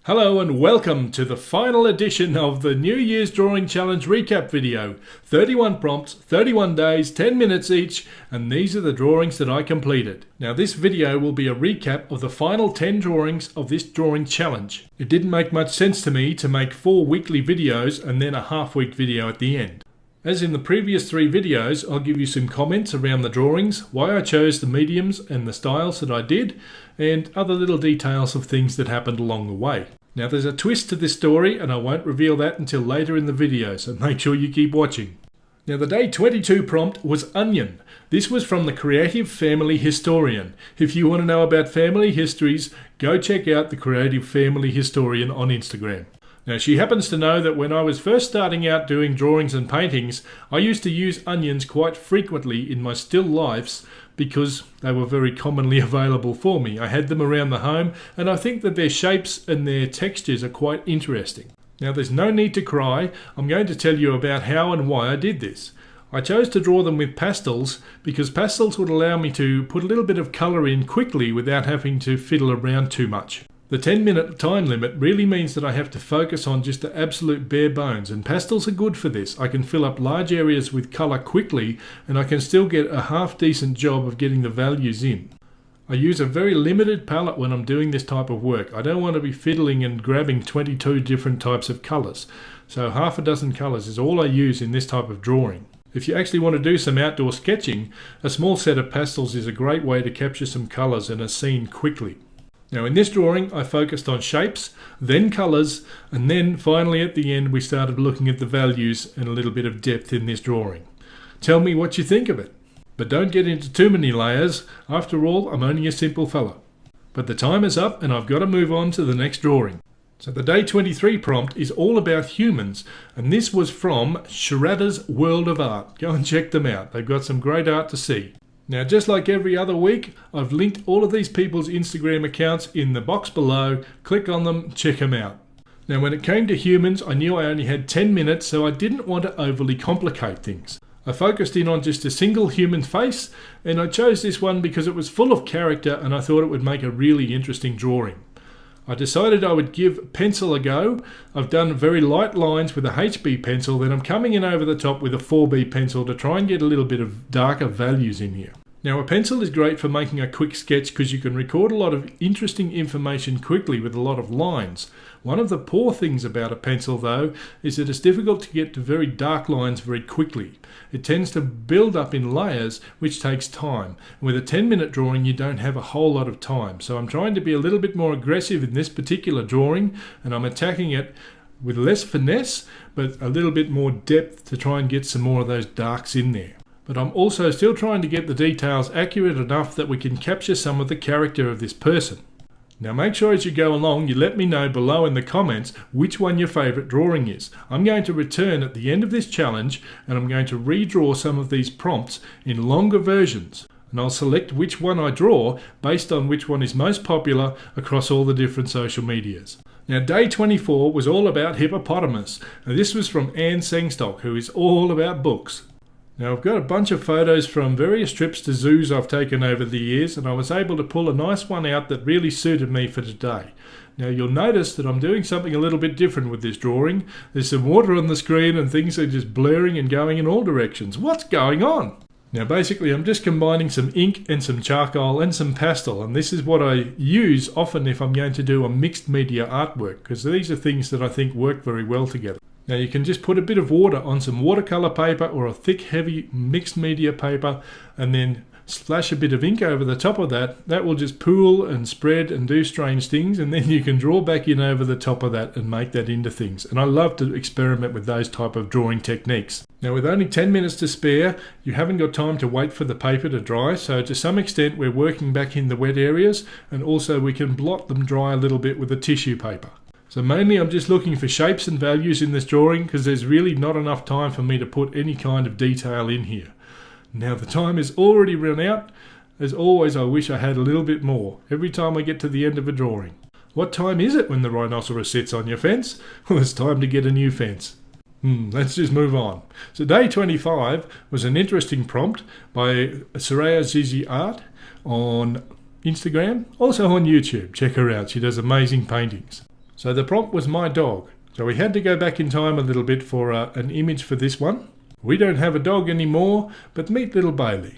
Hello and welcome to the final edition of the New Year's Drawing Challenge recap video. 31 prompts, 31 days, 10 minutes each, and these are the drawings that I completed. Now this video will be a recap of the final 10 drawings of this drawing challenge. It didn't make much sense to me to make 4 weekly videos and then a half-week video at the end. As in the previous 3 videos, I'll give you some comments around the drawings, why I chose the mediums and the styles that I did, and other little details of things that happened along the way. Now there's a twist to this story and I won't reveal that until later in the video, so make sure you keep watching. Now the day 22 prompt was onion. This was from the Creative Family Historian. If you want to know about family histories, go check out the Creative Family Historian on Instagram. Now she happens to know that when I was first starting out doing drawings and paintings, I used to use onions quite frequently in my still lifes because they were very commonly available for me. I had them around the home and I think that their shapes and their textures are quite interesting. Now there's no need to cry. I'm going to tell you about how and why I did this. I chose to draw them with pastels because pastels would allow me to put a little bit of colour in quickly without having to fiddle around too much. The 10-minute time limit really means that I have to focus on just the absolute bare bones, and pastels are good for this. I can fill up large areas with colour quickly and I can still get a half-decent job of getting the values in. I use a very limited palette when I'm doing this type of work. I don't want to be fiddling and grabbing 22 different types of colours, so half a dozen colours is all I use in this type of drawing. If you actually want to do some outdoor sketching, a small set of pastels is a great way to capture some colours in a scene quickly. Now in this drawing I focused on shapes, then colours, and then finally at the end we started looking at the values and a little bit of depth in this drawing. Tell me what you think of it. But don't get into too many layers, after all I'm only a simple fella. But the time is up and I've got to move on to the next drawing. So the day 23 prompt is all about humans, and this was from Sharada's World of Art. Go and check them out, they've got some great art to see. Now just like every other week, I've linked all of these people's Instagram accounts in the box below. Click on them, check them out. Now when it came to humans, I knew I only had 10 minutes, so I didn't want to overly complicate things. I focused in on just a single human face, and I chose this one because it was full of character and I thought it would make a really interesting drawing. I decided I would give pencil a go. I've done very light lines with a HB pencil, then I'm coming in over the top with a 4B pencil to try and get a little bit of darker values in here. Now a pencil is great for making a quick sketch because you can record a lot of interesting information quickly with a lot of lines. One of the poor things about a pencil though is that it's difficult to get to very dark lines very quickly. It tends to build up in layers, which takes time. With a 10-minute drawing you don't have a whole lot of time, so I'm trying to be a little bit more aggressive in this particular drawing and I'm attacking it with less finesse but a little bit more depth to try and get some more of those darks in there. But I'm also still trying to get the details accurate enough that we can capture some of the character of this person. Now make sure as you go along you let me know below in the comments which one your favourite drawing is. I'm going to return at the end of this challenge and I'm going to redraw some of these prompts in longer versions. And I'll select which one I draw based on which one is most popular across all the different social medias. Now day 24 was all about hippopotamus. Now this was from Anne Sengstock, who is all about books. Now I've got a bunch of photos from various trips to zoos I've taken over the years, and I was able to pull a nice one out that really suited me for today. Now you'll notice that I'm doing something a little bit different with this drawing. There's some water on the screen and things are just blurring and going in all directions. What's going on? Now basically I'm just combining some ink and some charcoal and some pastel, and this is what I use often if I'm going to do a mixed media artwork, because these are things that I think work very well together. Now you can just put a bit of water on some watercolour paper or a thick heavy mixed media paper and then splash a bit of ink over the top of that. That will just pool and spread and do strange things, and then you can draw back in over the top of that and make that into things. And I love to experiment with those type of drawing techniques. Now with only 10 minutes to spare, you haven't got time to wait for the paper to dry, so to some extent we're working back in the wet areas, and also we can blot them dry a little bit with a tissue paper. So mainly I'm just looking for shapes and values in this drawing because there's really not enough time for me to put any kind of detail in here. Now the time is already run out. As always, I wish I had a little bit more every time I get to the end of a drawing. What time is it when the rhinoceros sits on your fence? Well, it's time to get a new fence. Let's just move on. So day 25 was an interesting prompt by Soraya Zizi Art on Instagram, also on YouTube. Check her out, she does amazing paintings. So the prompt was my dog. So we had to go back in time a little bit for an image for this one. We don't have a dog anymore, but meet little Bailey,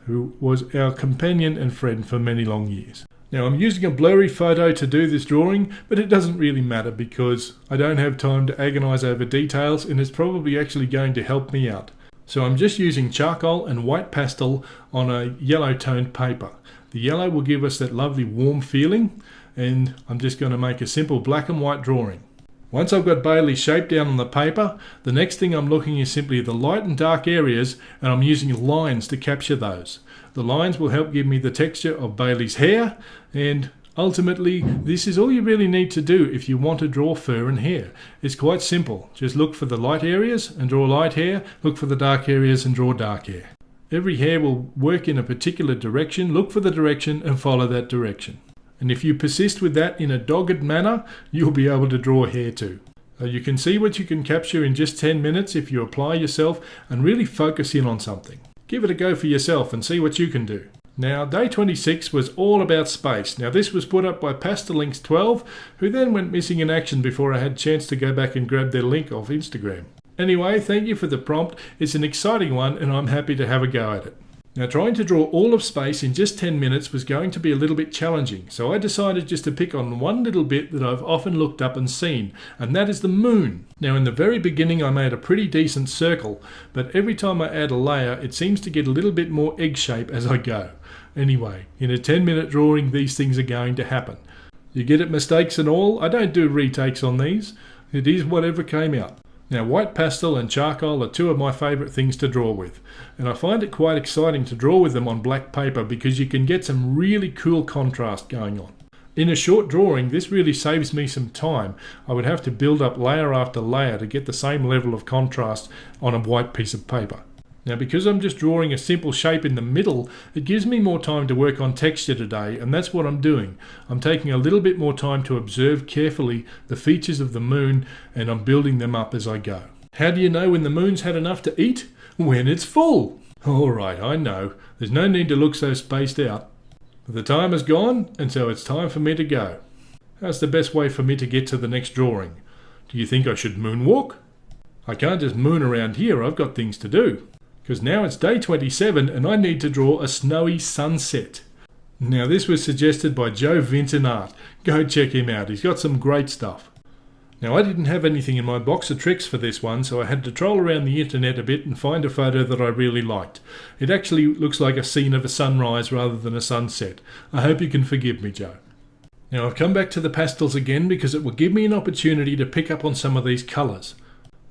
who was our companion and friend for many long years. Now I'm using a blurry photo to do this drawing, but it doesn't really matter because I don't have time to agonise over details, and it's probably actually going to help me out. So I'm just using charcoal and white pastel on a yellow toned paper. The yellow will give us that lovely warm feeling, and I'm just going to make a simple black and white drawing. Once I've got Bailey's shape down on the paper, the next thing I'm looking is simply the light and dark areas, and I'm using lines to capture those. The lines will help give me the texture of Bailey's hair, and ultimately this is all you really need to do if you want to draw fur and hair. It's quite simple. Just look for the light areas and draw light hair, look for the dark areas and draw dark hair. Every hair will work in a particular direction. Look for the direction and follow that direction. And if you persist with that in a dogged manner, you'll be able to draw hair too. You can see what you can capture in just 10 minutes if you apply yourself and really focus in on something. Give it a go for yourself and see what you can do. Now, day 26 was all about space. Now, this was put up by Pastelinks 12, who then went missing in action before I had a chance to go back and grab their link off Instagram. Anyway, thank you for the prompt. It's an exciting one and I'm happy to have a go at it. Now, trying to draw all of space in just 10 minutes was going to be a little bit challenging, so I decided just to pick on one little bit that I've often looked up and seen, and that is the moon. Now, in the very beginning I made a pretty decent circle, but every time I add a layer it seems to get a little bit more egg shape as I go. Anyway, in a 10-minute drawing these things are going to happen. You get it, mistakes and all? I don't do retakes on these. It is whatever came out. Now, white pastel and charcoal are two of my favourite things to draw with, and I find it quite exciting to draw with them on black paper because you can get some really cool contrast going on. In a short drawing, this really saves me some time. I would have to build up layer after layer to get the same level of contrast on a white piece of paper. Now, because I'm just drawing a simple shape in the middle, it gives me more time to work on texture today, and that's what I'm doing. I'm taking a little bit more time to observe carefully the features of the moon, and I'm building them up as I go. How do you know when the moon's had enough to eat? When it's full! Alright, I know. There's no need to look so spaced out. But the time is gone, and so it's time for me to go. How's the best way for me to get to the next drawing? Do you think I should moonwalk? I can't just moon around here, I've got things to do. Because now it's day 27 and I need to draw a snowy sunset. Now this was suggested by Joe Vinton Art. Go check him out, he's got some great stuff. Now I didn't have anything in my box of tricks for this one, so I had to troll around the internet a bit and find a photo that I really liked. It actually looks like a scene of a sunrise rather than a sunset. I hope you can forgive me, Joe. Now I've come back to the pastels again because it will give me an opportunity to pick up on some of these colours.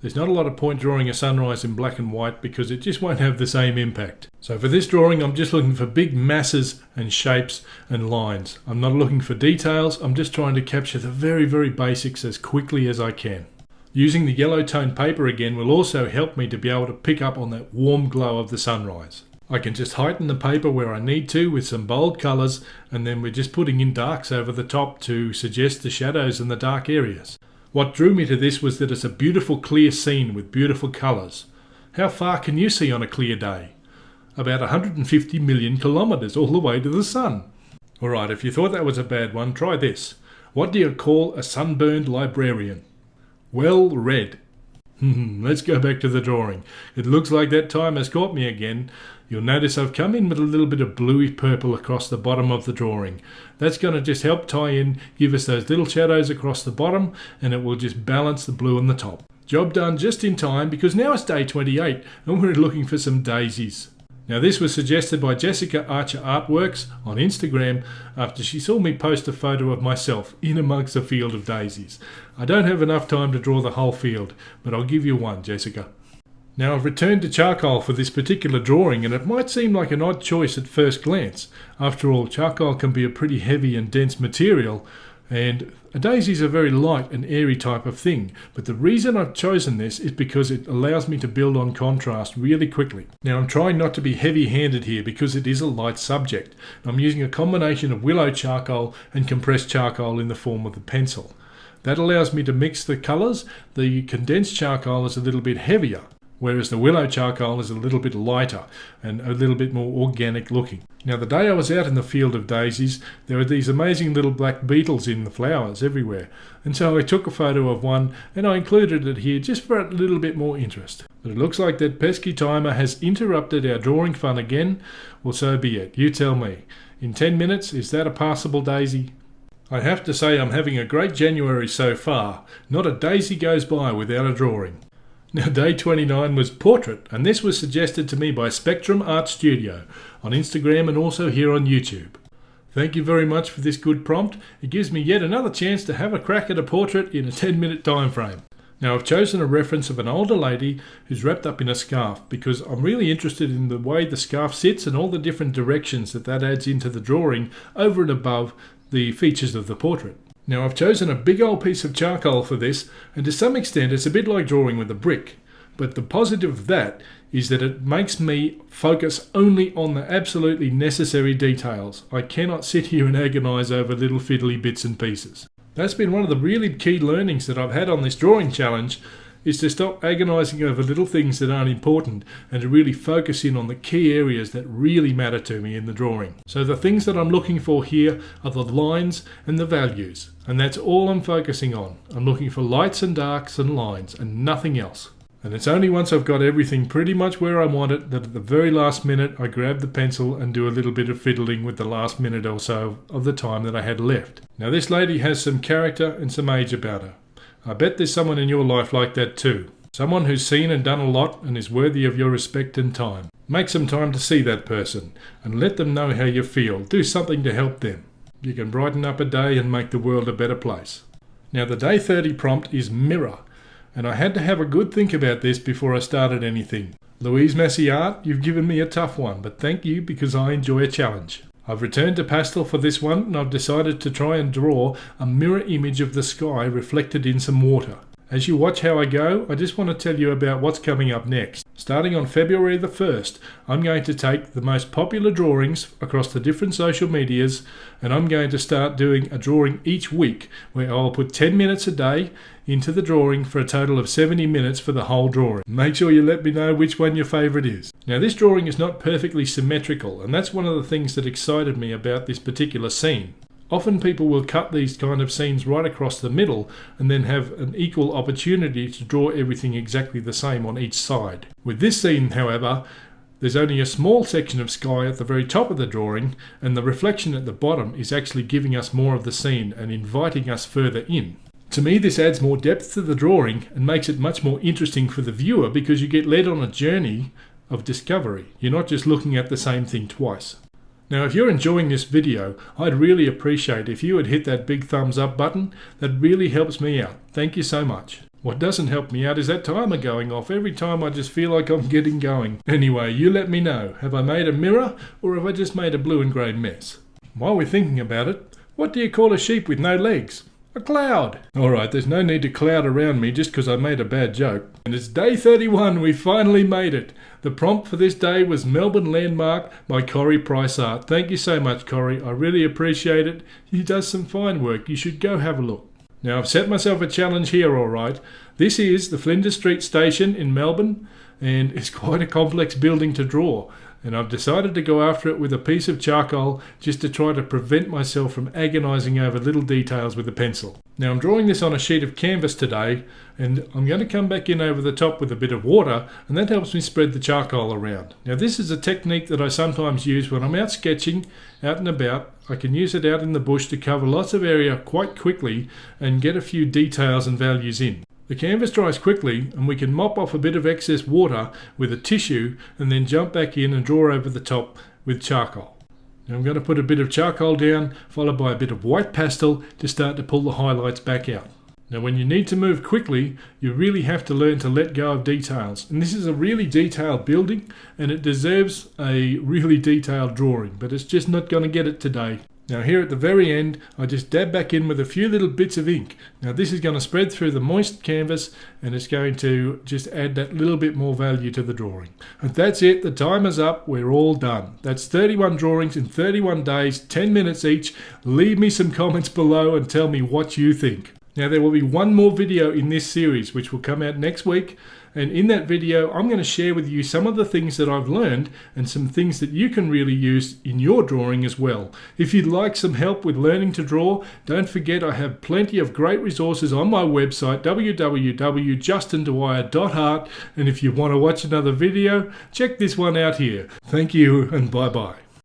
There's not a lot of point drawing a sunrise in black and white because it just won't have the same impact. So for this drawing I'm just looking for big masses and shapes and lines. I'm not looking for details, I'm just trying to capture the very basics as quickly as I can. Using the yellow tone paper again will also help me to be able to pick up on that warm glow of the sunrise. I can just heighten the paper where I need to with some bold colours, and then we're just putting in darks over the top to suggest the shadows and the dark areas. What drew me to this was that it's a beautiful clear scene with beautiful colours. How far can you see on a clear day? About 150 million kilometres all the way to the sun. Alright, if you thought that was a bad one, try this. What do you call a sunburned librarian? Well read. Let's go back to the drawing. It looks like that time has caught me again. You'll notice I've come in with a little bit of bluey purple across the bottom of the drawing. That's going to just help tie in, give us those little shadows across the bottom, and it will just balance the blue on the top. Job done just in time because now it's day 28 and we're looking for some daisies. Now this was suggested by Jessica Archer Artworks on Instagram after she saw me post a photo of myself in amongst a field of daisies. I don't have enough time to draw the whole field, but I'll give you one, Jessica. Now I've returned to charcoal for this particular drawing, and it might seem like an odd choice at first glance. After all, charcoal can be a pretty heavy and dense material, and a daisy is a very light and airy type of thing, but the reason I've chosen this is because it allows me to build on contrast really quickly. Now I'm trying not to be heavy-handed here because it is a light subject. I'm using a combination of willow charcoal and compressed charcoal in the form of the pencil. That allows me to mix the colours. The condensed charcoal is a little bit heavier, whereas the willow charcoal is a little bit lighter and a little bit more organic looking. Now, the day I was out in the field of daisies, there were these amazing little black beetles in the flowers everywhere, and so I took a photo of one and I included it here just for a little bit more interest. But it looks like that pesky timer has interrupted our drawing fun again. Well, so be it. You tell me. In 10 minutes, is that a passable daisy? I have to say I'm having a great January so far. Not a daisy goes by without a drawing. Now, day 29 was portrait, and this was suggested to me by Spectrum Art Studio on Instagram and also here on YouTube. Thank you very much for this good prompt. It gives me yet another chance to have a crack at a portrait in a 10-minute time frame. Now, I've chosen a reference of an older lady who's wrapped up in a scarf because I'm really interested in the way the scarf sits and all the different directions that adds into the drawing over and above the features of the portrait. Now, I've chosen a big old piece of charcoal for this, and to some extent it's a bit like drawing with a brick. But the positive of that is that it makes me focus only on the absolutely necessary details. I cannot sit here and agonise over little fiddly bits and pieces. That's been one of the really key learnings that I've had on this drawing challenge, is to stop agonising over little things that aren't important and to really focus in on the key areas that really matter to me in the drawing. So the things that I'm looking for here are the lines and the values, and that's all I'm focusing on. I'm looking for lights and darks and lines and nothing else. And it's only once I've got everything pretty much where I want it that at the very last minute I grab the pencil and do a little bit of fiddling with the last minute or so of the time that I had left. Now, this lady has some character and some age about her. I bet there's someone in your life like that too. Someone who's seen and done a lot and is worthy of your respect and time. Make some time to see that person and let them know how you feel. Do something to help them. You can brighten up a day and make the world a better place. Now, the day 30 prompt is mirror, and I had to have a good think about this before I started anything. Louise Massey Art, you've given me a tough one, but thank you because I enjoy a challenge. I've returned to pastel for this one, and I've decided to try and draw a mirror image of the sky reflected in some water. As you watch how I go, I just want to tell you about what's coming up next. Starting on February the 1st, I'm going to take the most popular drawings across the different social medias, and I'm going to start doing a drawing each week where I'll put 10 minutes a day into the drawing for a total of 70 minutes for the whole drawing. Make sure you let me know which one your favourite is. Now, this drawing is not perfectly symmetrical, and that's one of the things that excited me about this particular scene. Often people will cut these kind of scenes right across the middle and then have an equal opportunity to draw everything exactly the same on each side. With this scene, however, there's only a small section of sky at the very top of the drawing, and the reflection at the bottom is actually giving us more of the scene and inviting us further in. To me, this adds more depth to the drawing and makes it much more interesting for the viewer because you get led on a journey of discovery. You're not just looking at the same thing twice. Now, if you're enjoying this video, I'd really appreciate if you would hit that big thumbs up button. That really helps me out. Thank you so much. What doesn't help me out is that timer going off every time I just feel like I'm getting going. Anyway, you let me know. Have I made a mirror or have I just made a blue and grey mess? While we're thinking about it, what do you call a sheep with no legs? A cloud. Alright, there's no need to cloud around me just because I made a bad joke. And it's day 31, we finally made it. The prompt for this day was Melbourne Landmark by Corey Price Art. Thank you so much, Corey. I really appreciate it. He does some fine work. You should go have a look. Now, I've set myself a challenge here, alright. This is the Flinders Street Station in Melbourne, and it's quite a complex building to draw. And I've decided to go after it with a piece of charcoal just to try to prevent myself from agonising over little details with a pencil. Now, I'm drawing this on a sheet of canvas today, and I'm going to come back in over the top with a bit of water, and that helps me spread the charcoal around. Now, this is a technique that I sometimes use when I'm out sketching, out and about. I can use it out in the bush to cover lots of area quite quickly and get a few details and values in. The canvas dries quickly and we can mop off a bit of excess water with a tissue and then jump back in and draw over the top with charcoal. Now I'm going to put a bit of charcoal down followed by a bit of white pastel to start to pull the highlights back out. Now when you need to move quickly, you really have to learn to let go of details. And this is a really detailed building and it deserves a really detailed drawing, but it's just not going to get it today. Now here at the very end, I just dab back in with a few little bits of ink. Now this is going to spread through the moist canvas and it's going to just add that little bit more value to the drawing. And that's it, the timer's up, we're all done. That's 31 drawings in 31 days, 10 minutes each. Leave me some comments below and tell me what you think. Now there will be one more video in this series which will come out next week, and in that video I'm going to share with you some of the things that I've learned and some things that you can really use in your drawing as well. If you'd like some help with learning to draw, don't forget I have plenty of great resources on my website www.justindwyerartistry, and if you want to watch another video, check this one out here. Thank you and bye bye.